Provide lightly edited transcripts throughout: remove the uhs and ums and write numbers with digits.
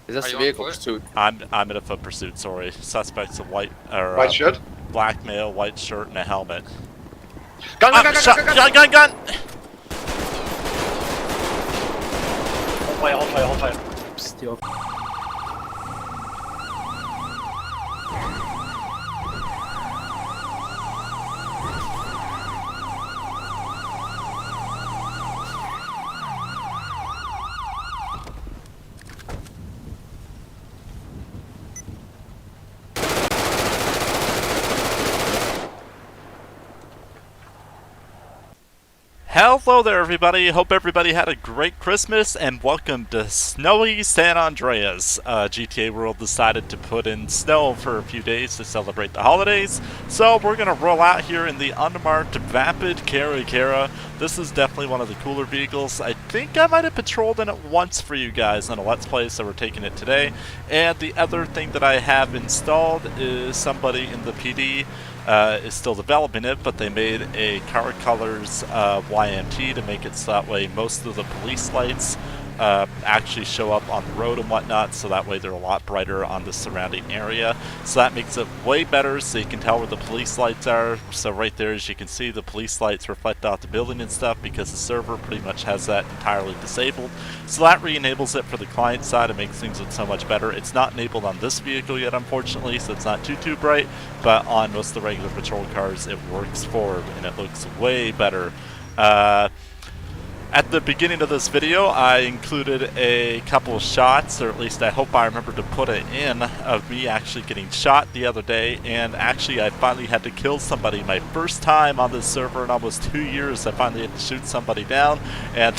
Is this Are the you on vehicle foot? pursuit? I'm in a foot pursuit. Sorry. Suspect's a white or White shirt? black male, white shirt, and a helmet. Gun, gun, Ah, gun, gun, shot! gun, gun, Gun! gun! Gun! Gun! Hold fire, hold fire, hold fire. Psst, yo. Hello there, everybody. Hope everybody had a great Christmas, and welcome to snowy San Andreas. GTA World decided to put in snow for a few days to celebrate the holidays, so we're going to roll out here in the unmarked Vapid Cara. This is definitely one of the cooler vehicles. I think I might have patrolled in it once for you guys on a Let's Play, so we're taking it today. And the other thing that I have installed is somebody in the PD is still developing it, but they made a car colors YMT to make it so that way most of the police lights actually show up on the road and whatnot, so that way they're a lot brighter on the surrounding area. So that makes it way better, so you can tell where the police lights are. So right there, as you can see, the police lights reflect off the building and stuff because the server pretty much has that entirely disabled. So that re-enables it for the client side and makes things look so much better. It's not enabled on this vehicle yet, unfortunately, so it's not too bright, but on most of the regular patrol cars it works forward and it looks way better. At the beginning of this video, I included a couple of shots, or at least I hope I remember to put it in, of me actually getting shot the other day, and actually I finally had to kill somebody. My first time on this server in almost 2 years, I finally had to shoot somebody down, and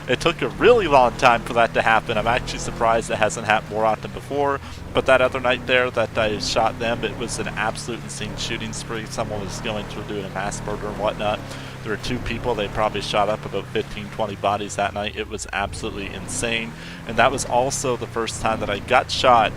it took a really long time for that to happen. I'm actually surprised it hasn't happened more often before, but that other night there that I shot them, it was an absolute insane shooting spree. Someone was going through doing a mass murder and whatnot. There were 2 people, they probably shot up about 15-20 bodies that night. It was absolutely insane. And that was also the first time that I got shot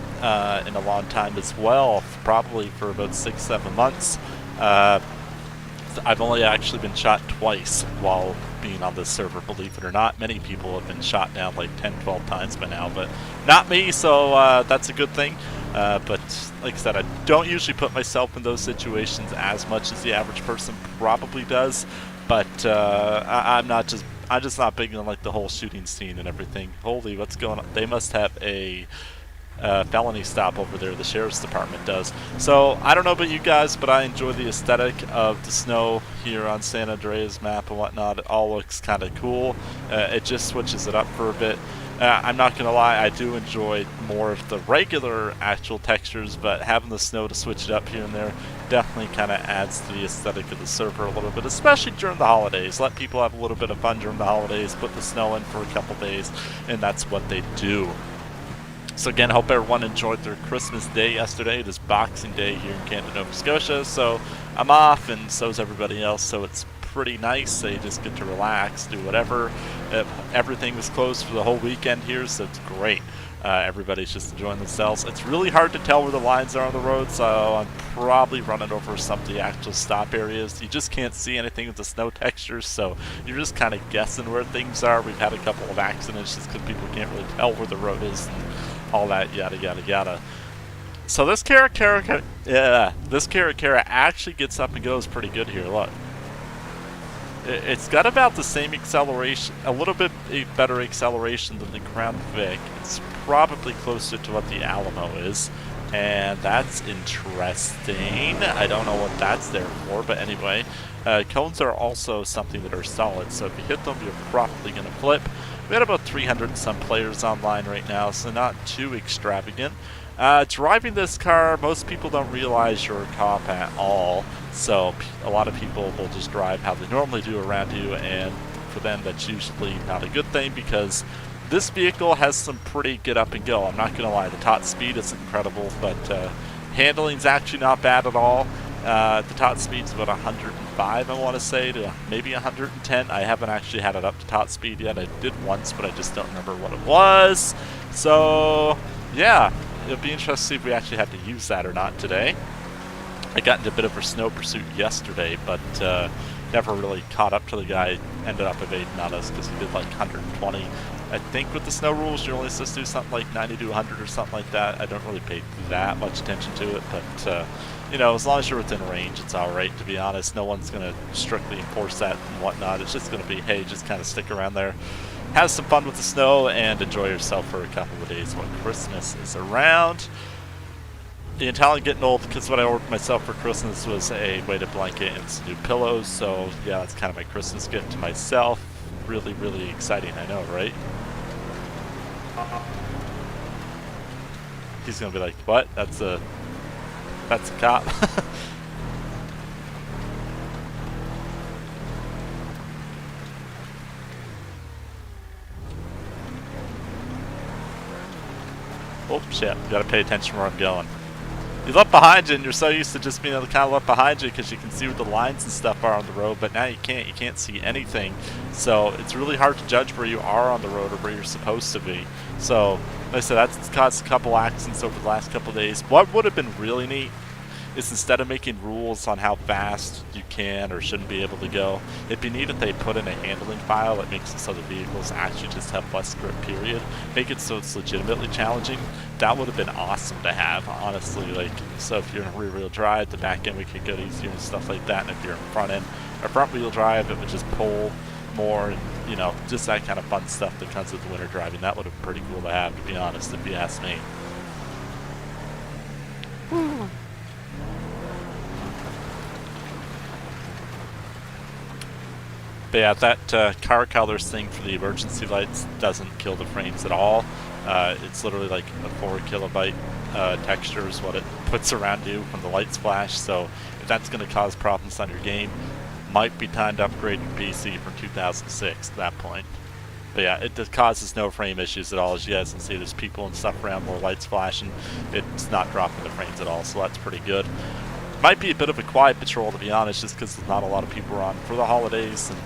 in a long time as well, probably for about 6-7 months. I've only actually been shot twice while being on this server, believe it or not. Many people have been shot down like 10-12 times by now, but not me, so that's a good thing. But like I said, I don't usually put myself in those situations as much as the average person probably does. But I'm just not big on like the whole shooting scene and everything. Holy, what's going on? They must have a felony stop over there. The sheriff's department does. So I don't know about you guys, but I enjoy the aesthetic of the snow here on San Andreas map and whatnot. It all looks kind of cool. It just switches it up for a bit. I'm not gonna lie, I do enjoy more of the regular actual textures, but having the snow to switch it up here and there definitely kind of adds to the aesthetic of the server a little bit, especially during the holidays. Let people have a little bit of fun during the holidays, put the snow in for a couple days, and that's what they do. So again, hope everyone enjoyed their Christmas day yesterday. It is Boxing Day here in Canada, Nova Scotia, so I'm off, and so is everybody else, so it's pretty nice. So you just get to relax, do whatever. Everything was closed for the whole weekend here, so it's great. Everybody's just enjoying themselves. It's really hard to tell where the lines are on the road, so I'm probably running over some of the actual stop areas. You just can't see anything with the snow textures, so you're just kind of guessing where things are. We've had a couple of accidents just because people can't really tell where the road is and all that yada yada yada. So this Cara actually gets up and goes pretty good here. Look. It's got about the same acceleration, a little bit better acceleration than the Crown Vic. It's probably closer to what the Alamo is, and that's interesting. I don't know what that's there for, but anyway. Cones are also something that are solid, so if you hit them, you're probably going to flip. We had about 300 and some players online right now, so not too extravagant. Driving this car, most people don't realize you're a cop at all, so a lot of people will just drive how they normally do around you, and for them that's usually not a good thing because this vehicle has some pretty get up and go. I'm not going to lie, the top speed is incredible, but handling's actually not bad at all. The top speed's about 105, I want to say, to maybe 110. I haven't actually had it up to top speed yet. I did once, but I just don't remember what it was. So, yeah. It'll be interesting to see if we actually have to use that or not today. I got into a bit of a snow pursuit yesterday, but never really caught up to the guy. Ended up evading on us because he did like 120 I think with the snow rules, you're only supposed to do something like 90 to 100 or something like that. I don't really pay that much attention to it, but you know, as long as you're within range, it's all right. To be honest, no one's gonna strictly enforce that and whatnot. It's just gonna be, hey, just kind of stick around there, have some fun with the snow, and enjoy yourself for a couple of days while Christmas is around. The Italian getting old because what I ordered myself for Christmas was a weighted blanket and some new pillows. So yeah, that's kind of my Christmas gift to myself. Really, really exciting, I know, right? He's gonna be like, what? That's a cop. Oh shit, gotta pay attention where I'm going. You look behind you and you're so used to just being able to kind of look behind you because you can see where the lines and stuff are on the road, but now you can't see anything. So it's really hard to judge where you are on the road or where you're supposed to be. So like I said, that's caused a couple accidents over the last couple of days. What would have been really neat is instead of making rules on how fast you can or shouldn't be able to go, it'd be neat if they put in a handling file that makes it so the vehicles actually just have less grip, period. Make it so it's legitimately challenging. That would have been awesome to have, honestly. Like, so if you're in rear-wheel drive, the back end would could go easier and stuff like that. And if you're in front end or front-wheel drive, it would just pull more and, you know, just that kind of fun stuff that comes with the winter driving. That would have been pretty cool to have, to be honest, if you ask me. But yeah, that car colors thing for the emergency lights doesn't kill the frames at all. It's literally like a 4 kilobyte texture is what it puts around you when the lights flash. So if that's going to cause problems on your game, might be time to upgrade your PC from 2006 at that point. But yeah, it just causes no frame issues at all. As you guys can see, there's people and stuff around, more lights flashing. It's not dropping the frames at all, so that's pretty good. Might be a bit of a quiet patrol, to be honest, just because not a lot of people are on for the holidays, and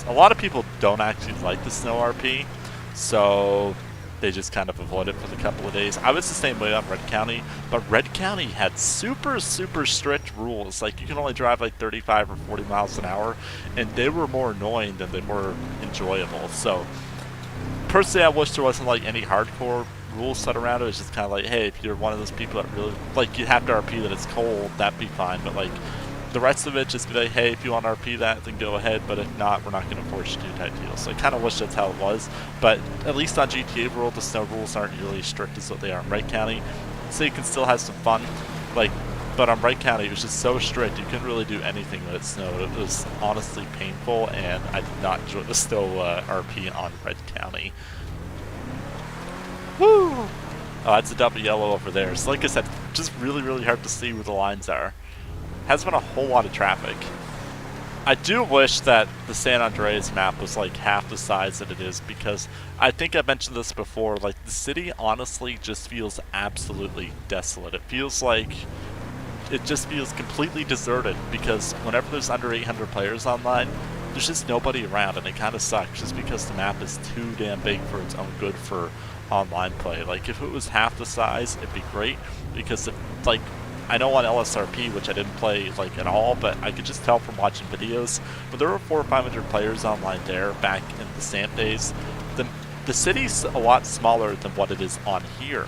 a lot of people don't actually like the snow RP, so they just kind of avoid it for the couple of days. I was the same way on Red County, but Red County had super strict rules. Like, you can only drive like 35 or 40 miles an hour, and they were more annoying than they were enjoyable. So personally, I wish there wasn't like any hardcore rules set around it. It's just kind of like, hey, if you're one of those people that really, like, you have to RP that it's cold, that'd be fine, but like, the rest of it, just be like, hey, if you want to RP that, then go ahead, but if not, we're not going to force you to type deal. So I kind of wish that's how it was, but at least on GTA World, the snow rules aren't nearly as strict as what they are in Wright County, so you can still have some fun. Like, but on Wright County, it was just so strict, you couldn't really do anything when it snowed. It was honestly painful, and I did not enjoy the snow RP on Red County. Woo! Oh, that's a double yellow over there. So like I said, just really hard to see where the lines are. Has been a whole lot of traffic. I do wish that the San Andreas map was like half the size that it is, because I think I mentioned this before, like, the city honestly just feels absolutely desolate. It feels like it just feels completely deserted, because whenever there's under 800 players online, there's just nobody around, and it kind of sucks just because the map is too damn big for its own good for online play. Like, if it was half the size, it'd be great, because like, I know on LSRP, which I didn't play like at all, but I could just tell from watching videos, but there were 400 or 500 players online there back in the Stamp days. The city's a lot smaller than what it is on here,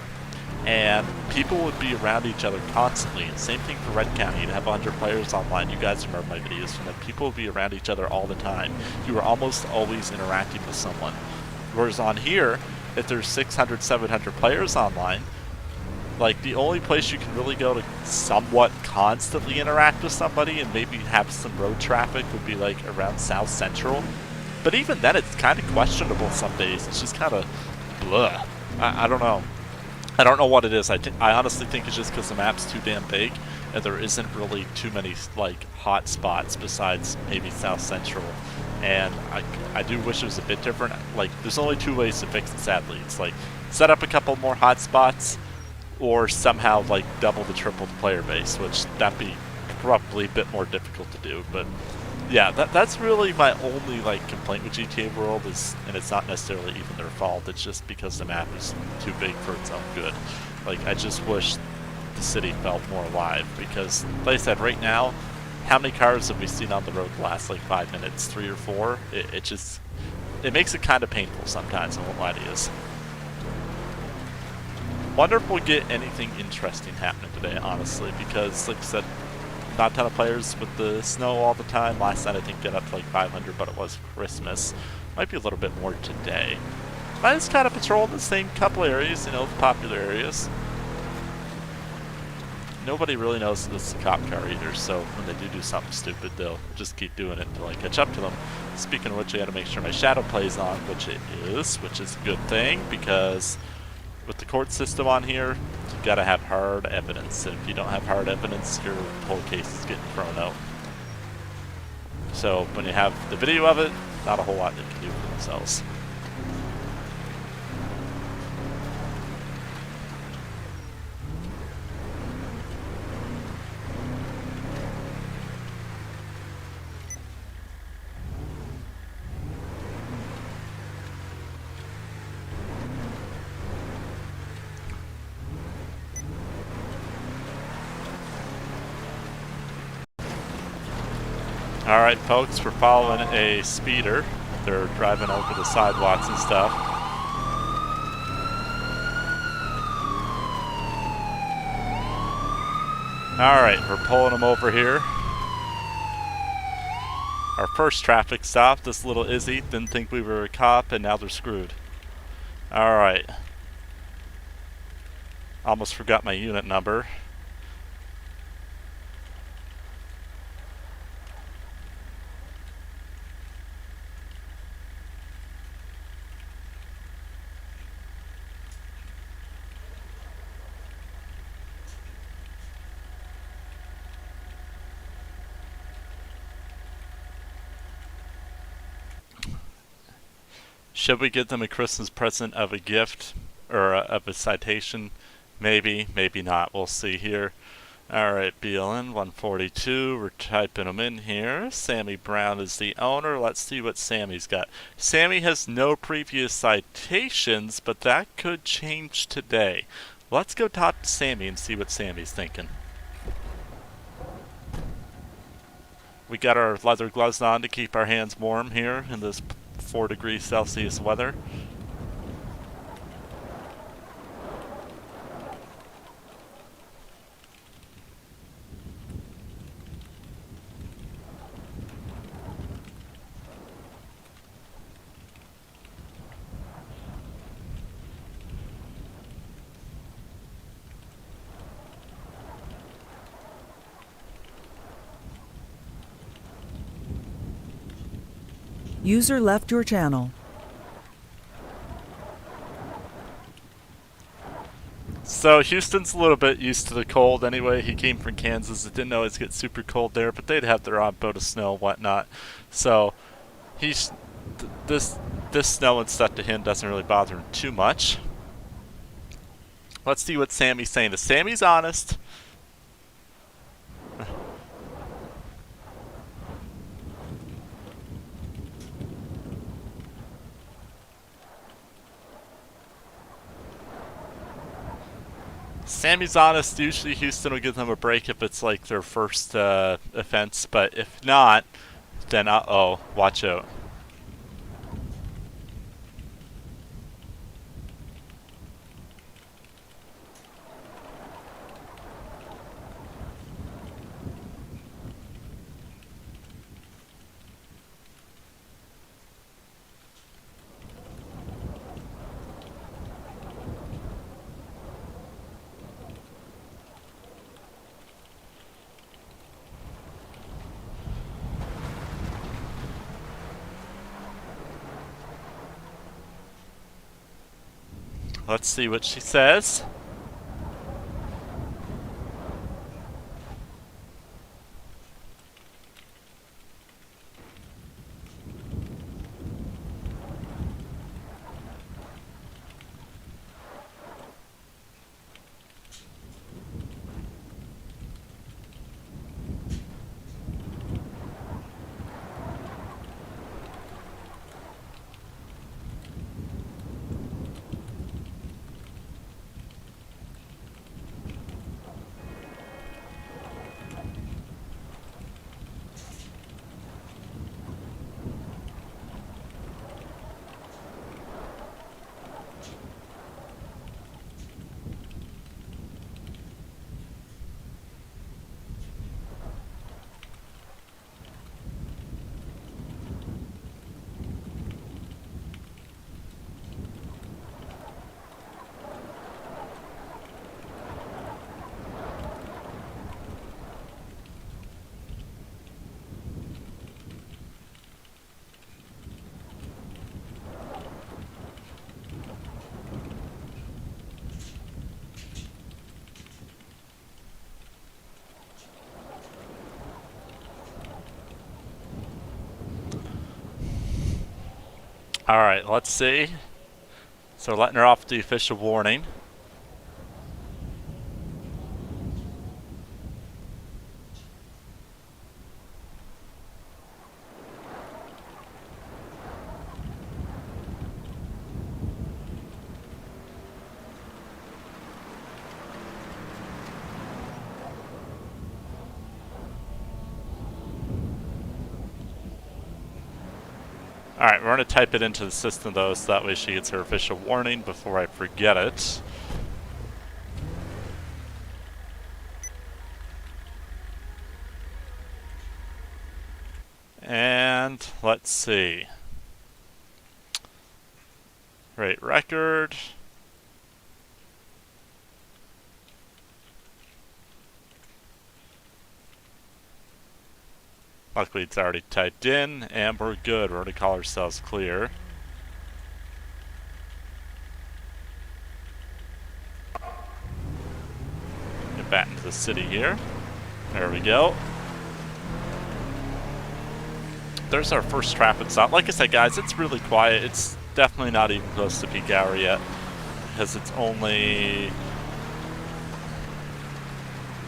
and people would be around each other constantly. And same thing for Red County. You'd have 100 players online. You guys remember my videos from that. People would be around each other all the time. You were almost always interacting with someone. Whereas on here, if there's 600, 700 players online, like, the only place you can really go to somewhat constantly interact with somebody and maybe have some road traffic would be like around South Central. But even then, it's kind of questionable some days. It's just kind of blah. I don't know. I don't know what it is. I honestly think it's just because the map's too damn big and there isn't really too many like hot spots besides maybe South Central. And I do wish it was a bit different. Like, there's only 2 ways to fix it, sadly. It's like, set up a couple more hot spots, or somehow like double the triple the player base, which that'd be probably a bit more difficult to do. But yeah, that's really my only like complaint with GTA World is, and it's not necessarily even their fault, it's just because the map is too big for its own good. Like, I just wish the city felt more alive, because like I said, right now, how many cars have we seen on the road the last like 5 minutes? 3 or 4? It just, it makes it kind of painful sometimes, I won't lie to you. Wonder if we'll get anything interesting happening today, honestly, because, like I said, not a ton of players with the snow all the time. Last night I think got up to like 500, but it was Christmas. Might be a little bit more today. I just kind of patrol the same couple areas, you know, the popular areas. Nobody really knows this is a cop car either, so when they do something stupid, they'll just keep doing it until I catch up to them. Speaking of which, I had to make sure my shadow plays on, which it is, which is a good thing, because with the court system on here, you gotta have hard evidence, and if you don't have hard evidence, your whole case is getting thrown out. So when you have the video of it, not a whole lot they can do for themselves. Alright folks, we're following a speeder. They're driving over the sidewalks and stuff. Alright, we're pulling them over here. Our first traffic stop, this little Izzy didn't think we were a cop and now they're screwed. Alright. Almost forgot my unit number. Should we give them a Christmas present of a gift or of a citation? Maybe, maybe not. We'll see here. Alright, BLN 142. We're typing them in here. Sammy Brown is the owner. Let's see what Sammy's got. Sammy has no previous citations, but that could change today. Let's go talk to Sammy and see what Sammy's thinking. We got our leather gloves on to keep our hands warm here in this 4 degrees Celsius weather. User left your channel. So Houston's a little bit used to the cold anyway. He came from Kansas. It didn't always get super cold there, but they'd have their own boat of snow and whatnot. So he's this snow and stuff to him doesn't really bother him too much. Let's see what Sammy's saying. If Sammy's honest, usually Houston will give them a break if it's like their first offense, but if not, then uh-oh, watch out. Let's see what she says. Alright, let's see. So we're letting her off the official warning. Alright, we're going to type it into the system though, so that way she gets her official warning before I forget it. And let's see. Rate record. Luckily it's already typed in, and we're good. We're going to call ourselves clear. Get back into the city here. There we go. There's our first traffic stop. Like I said, guys, it's really quiet. It's definitely not even close to peak hour yet, because it's only...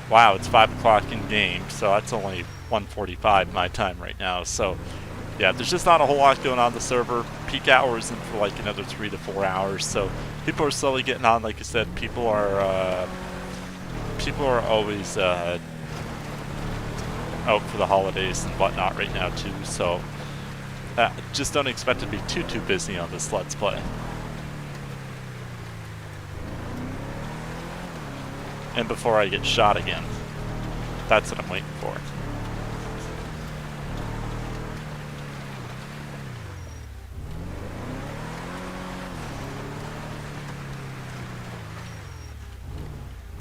Wow, it's 5 o'clock in game, so that's only 1:45 my time right now. So, yeah, there's just not a whole lot going on the server. Peak hour isn't for like another 3 to 4 hours, so people are slowly getting on. Like I said, people are always out for the holidays and whatnot right now too. So, just don't expect to be too busy on this Let's Play. And before I get shot again. That's what I'm waiting for.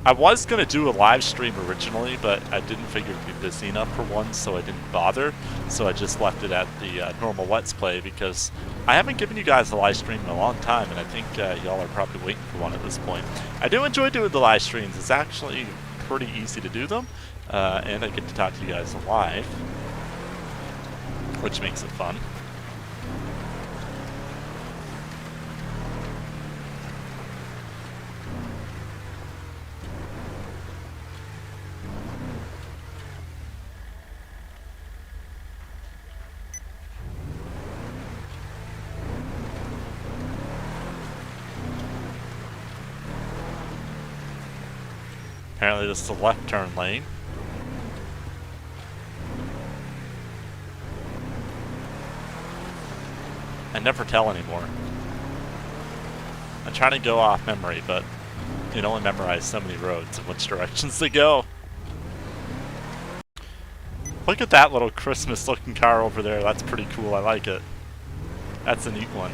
I was going to do a live stream originally, but I didn't figure it'd be busy enough for one, so I didn't bother. So I just left it at the normal Let's Play, because I haven't given you guys a live stream in a long time, and I think y'all are probably waiting for one at this point. I do enjoy doing the live streams. It's actually pretty easy to do them, and I get to talk to you guys live, which makes it fun. Apparently this is the left turn lane. I never tell anymore. I'm trying to go off memory, but you can only memorize so many roads and which directions to go. Look at that little Christmas looking car over there. That's pretty cool. I like it. That's a neat one.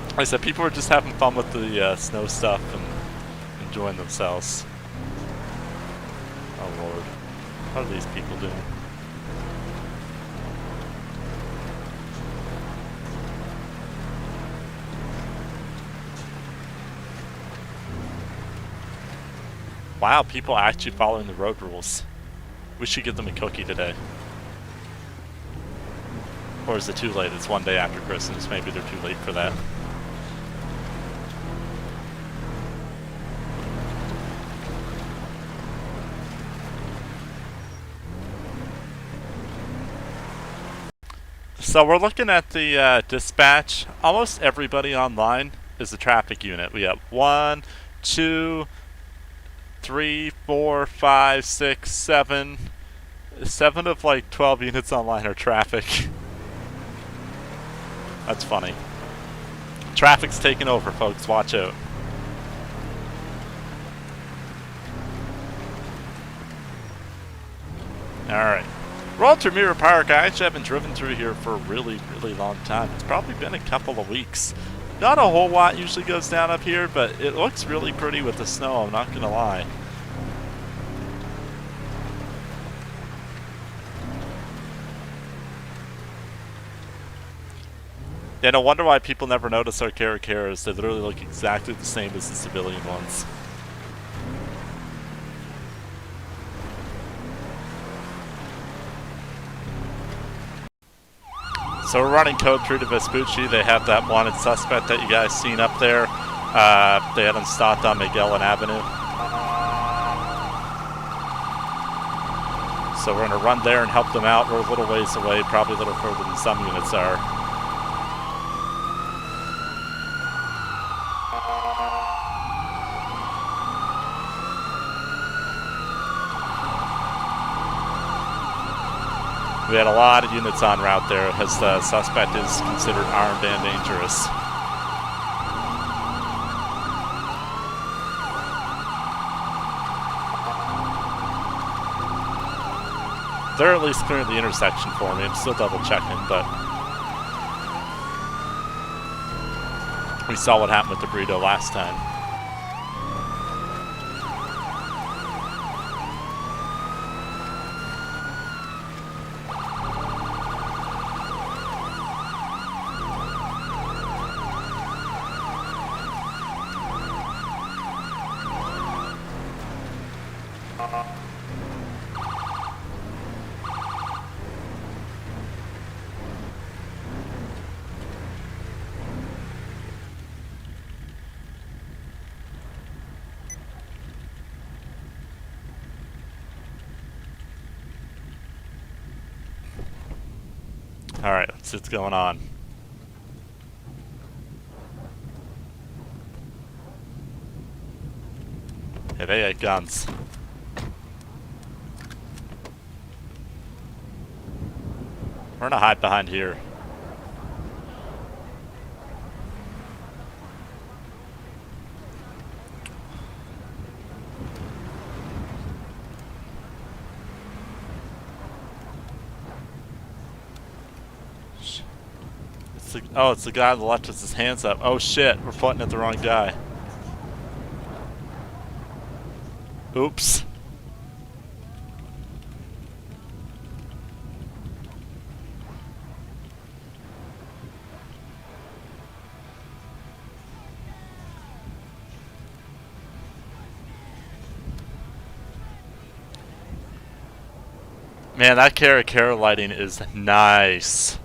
Like I said, people are just having fun with the snow stuff and enjoying themselves. Oh Lord. What are these people doing? Wow, people are actually following the road rules. We should give them a cookie today. Or is it too late? It's one day after Christmas. Maybe they're too late for that. So we're looking at the dispatch. Almost everybody online is a traffic unit. We have 1, 2, 3, 4, 5, 6, 7. 7 of like 12 units online are traffic. That's funny. Traffic's taking over, folks. Watch out. Alright. We're on Tremere Park. I actually haven't driven through here for a really long time. It's probably been a couple of weeks. Not a whole lot usually goes down up here, but it looks really pretty with the snow, I'm not gonna lie. Yeah, no wonder why people never notice our Caracaras. They literally look exactly the same as the civilian ones. So we're running code 3 to Vespucci. They have that wanted suspect that you guys seen up there. They had him stopped on Magellan Avenue. So we're going to run there and help them out. We're a little ways away, probably a little further than some units are. We had a lot of units en route there, as the suspect is considered armed and dangerous. They're at least clearing the intersection for me. I'm still double checking, but we saw what happened with the burrito last time. Alright, let's see what's going on. Yeah, they had guns. We're gonna hide behind here. Oh, it's the guy on the left with his hands up. Oh shit, we're pointing at the wrong guy. Oops. Man, that Cara lighting is nice.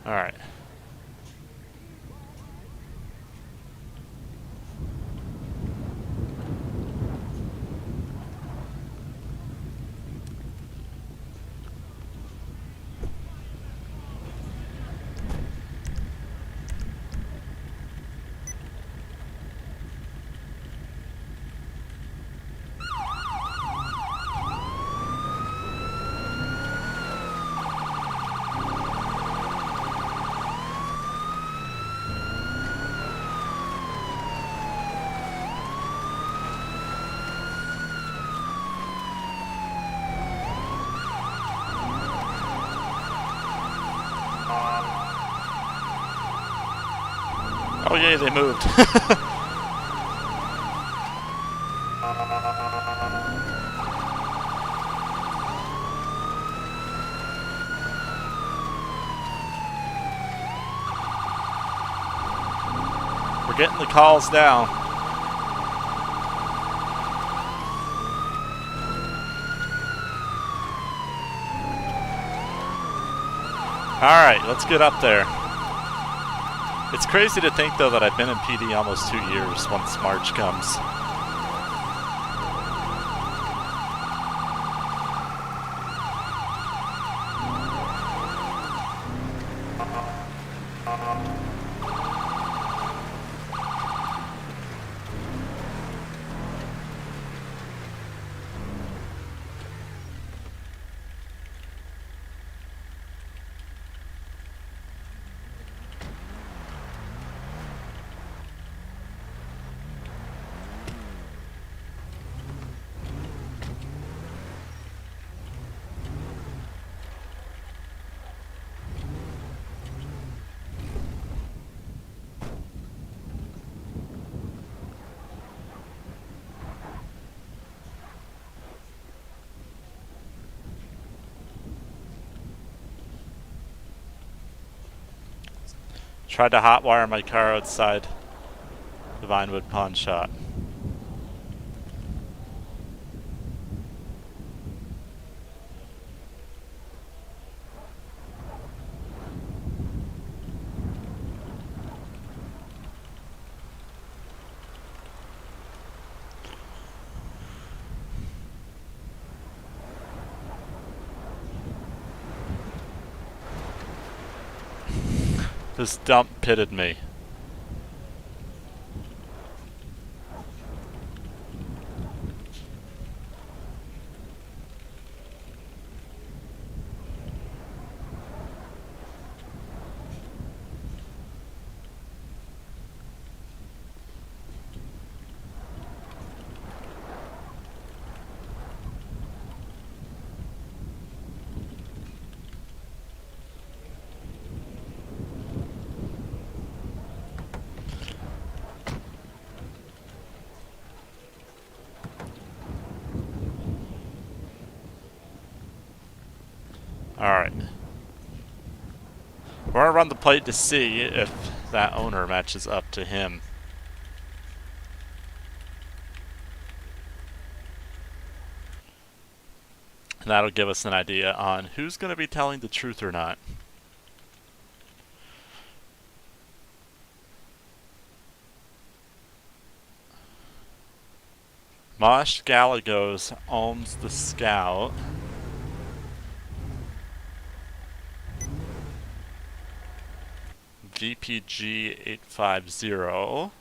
All right. Oh yay, they moved. We're getting the calls now. Alright, let's get up there. It's crazy to think, though, that I've been in PD almost 2 years once March comes. Tried to hotwire my car outside the Vinewood pawn shop. This dump pitted me. Alright. We're gonna run the plate to see if that owner matches up to him. And that'll give us an idea on who's gonna be telling the truth or not. Mosh Galagos owns the Scout. VPG 850.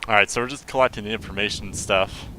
Alright, so we're just collecting the information and stuff.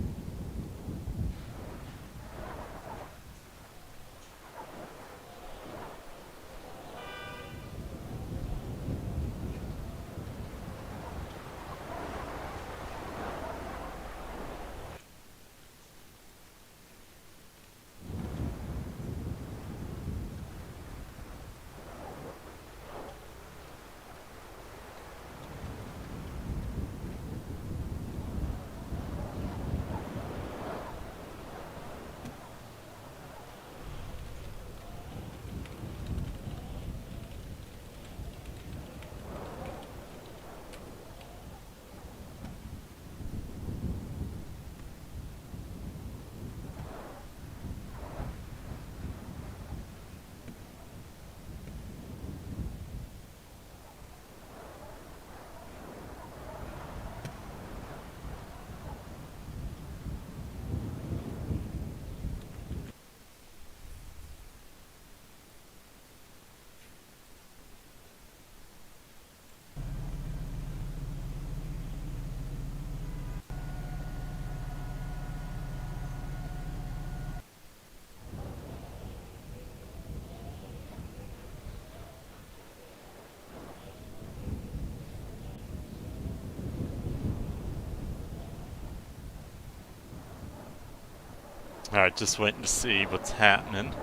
Alright, just waiting to see what's happening.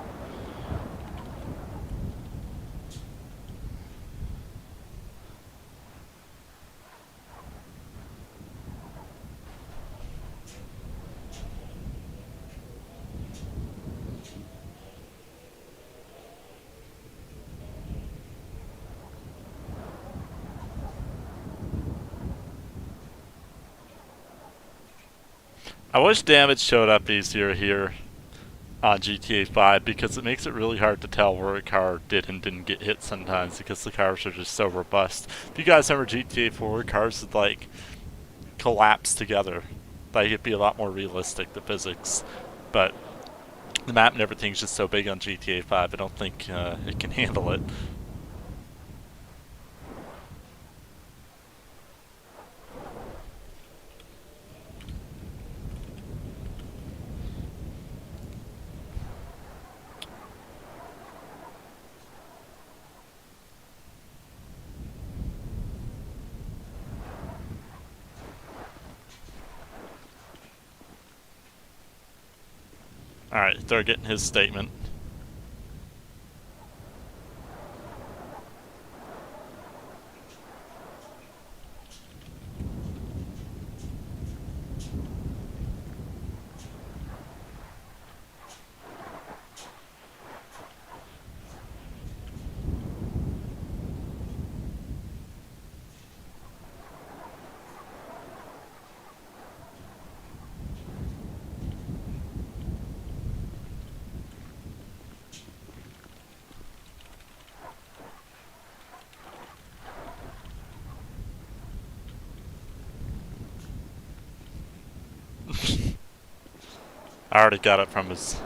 I wish damage showed up easier here on GTA 5 because it makes it really hard to tell where a car did and didn't get hit sometimes because the cars are just so robust. If you guys remember GTA 4, cars would like collapse together. Like it'd be a lot more realistic, the physics. But the map and everything's just so big on GTA 5, I don't think it can handle it. Alright, they're getting his statement. I already got it from his...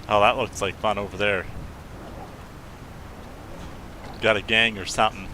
Oh, that looks like fun over there. Got a gang or something.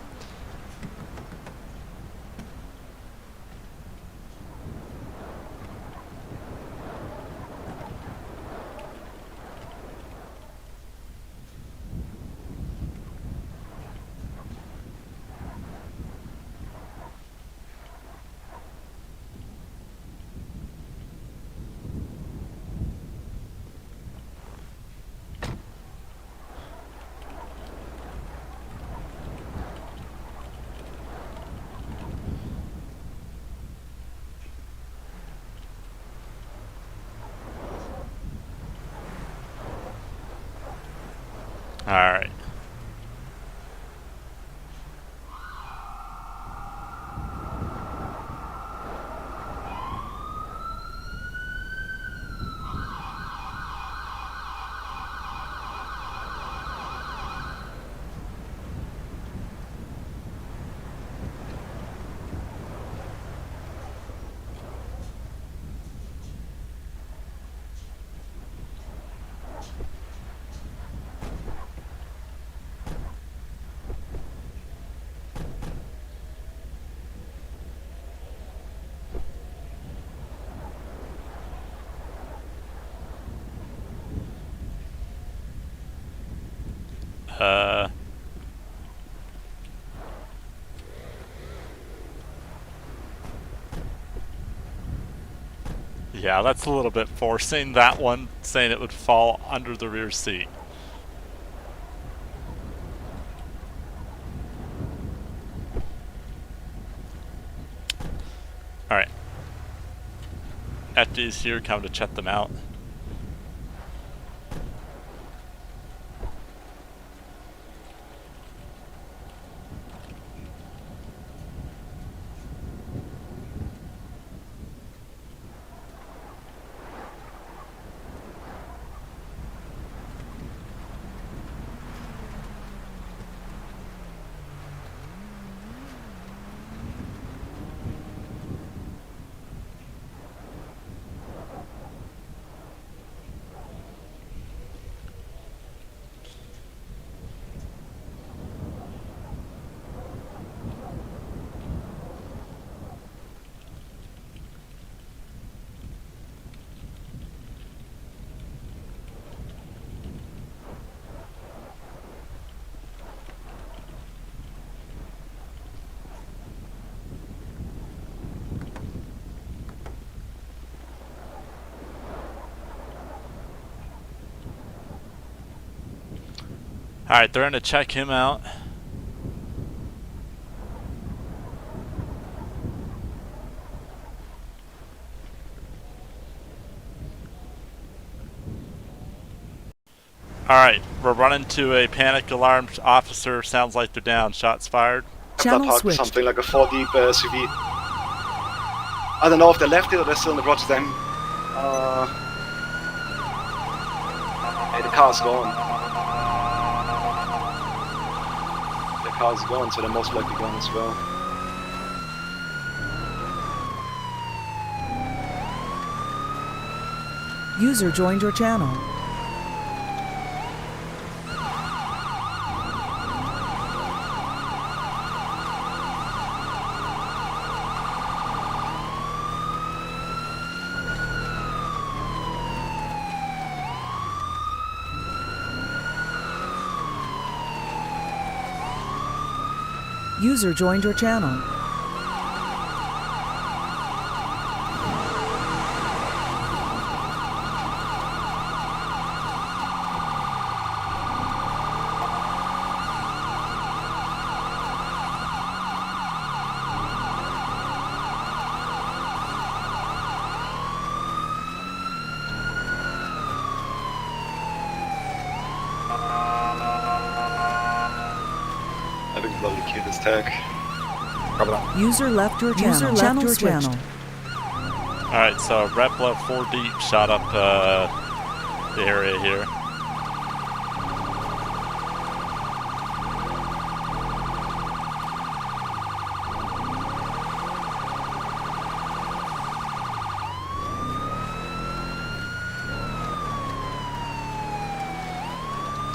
Alright. Yeah, that's a little bit forcing that one, saying it would fall under the rear seat. Alright. FD's here, come to check them out. Alright, they're gonna check him out. Alright, we're running to a panic alarm. Officer sounds like they're down. Shots fired. Channel parked switched. something like a 4 deep SUV. I don't know if they left it or they're still in the process. Then, hey, the car's gone. The car's gone, so they're most likely gone as well. User joined your channel. User joined your channel. I think lovely kid is tag. User left your channel. Channel switched. Alright, so Red Blood 4 deep shot up the area here.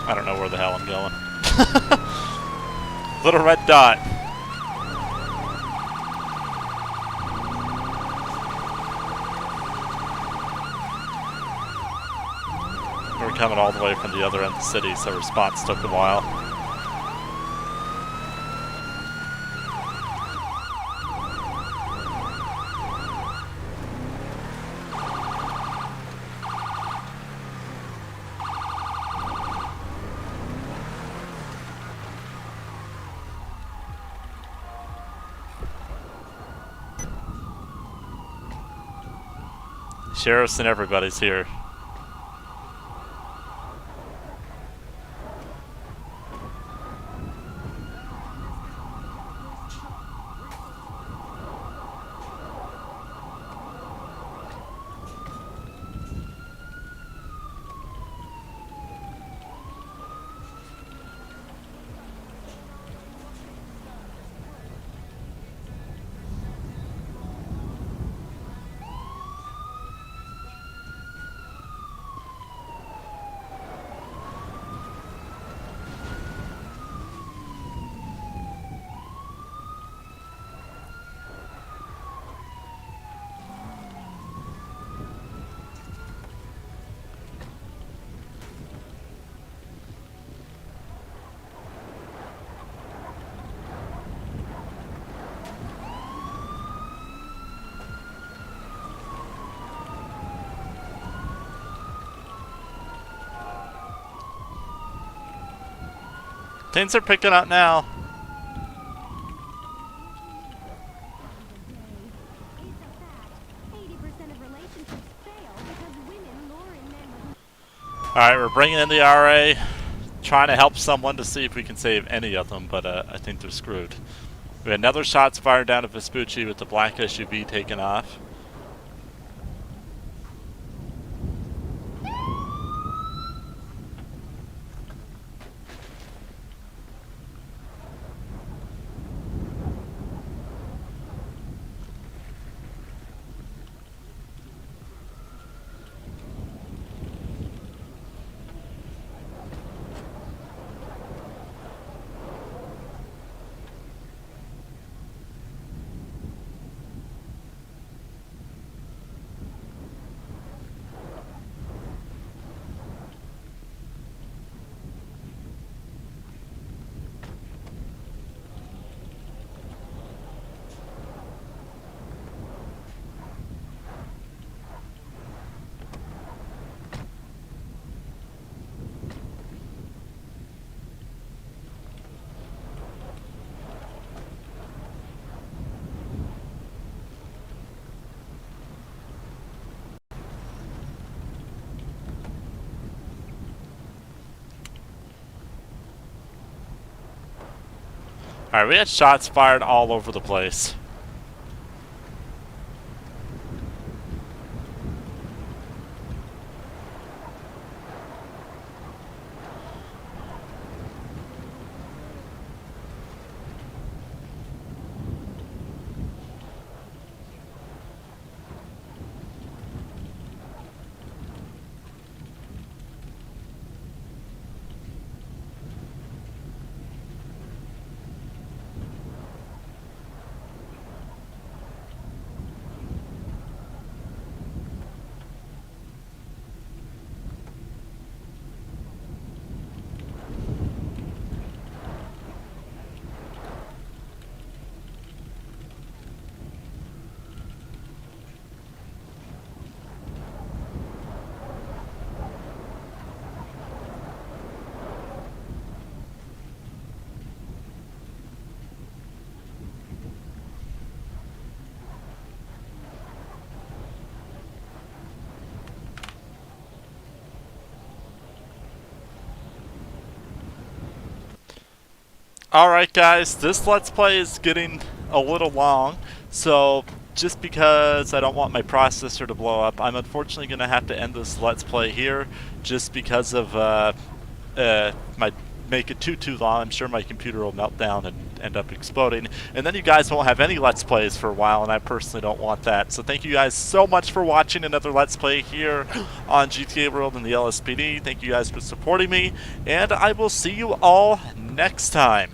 I don't know where the hell I'm going. Little red dot. We're coming all the way from the other end of the city, so response took a while. Sheriffs and everybody's here. Things are picking up now. Alright, we're bringing in the RA. Trying to help someone to see if we can save any of them, but I think they're screwed. We had another shots fired down at Vespucci with the black SUV taken off. Alright, we had shots fired all over the place. Alright guys, this Let's Play is getting a little long, so just because I don't want my processor to blow up, I'm unfortunately going to have to end this Let's Play here, just because of my make it too long. I'm sure my computer will melt down and end up exploding, and then you guys won't have any Let's Plays for a while, and I personally don't want that. So thank you guys so much for watching another Let's Play here on GTA World and the LSPD. Thank you guys for supporting me, and I will see you all next time.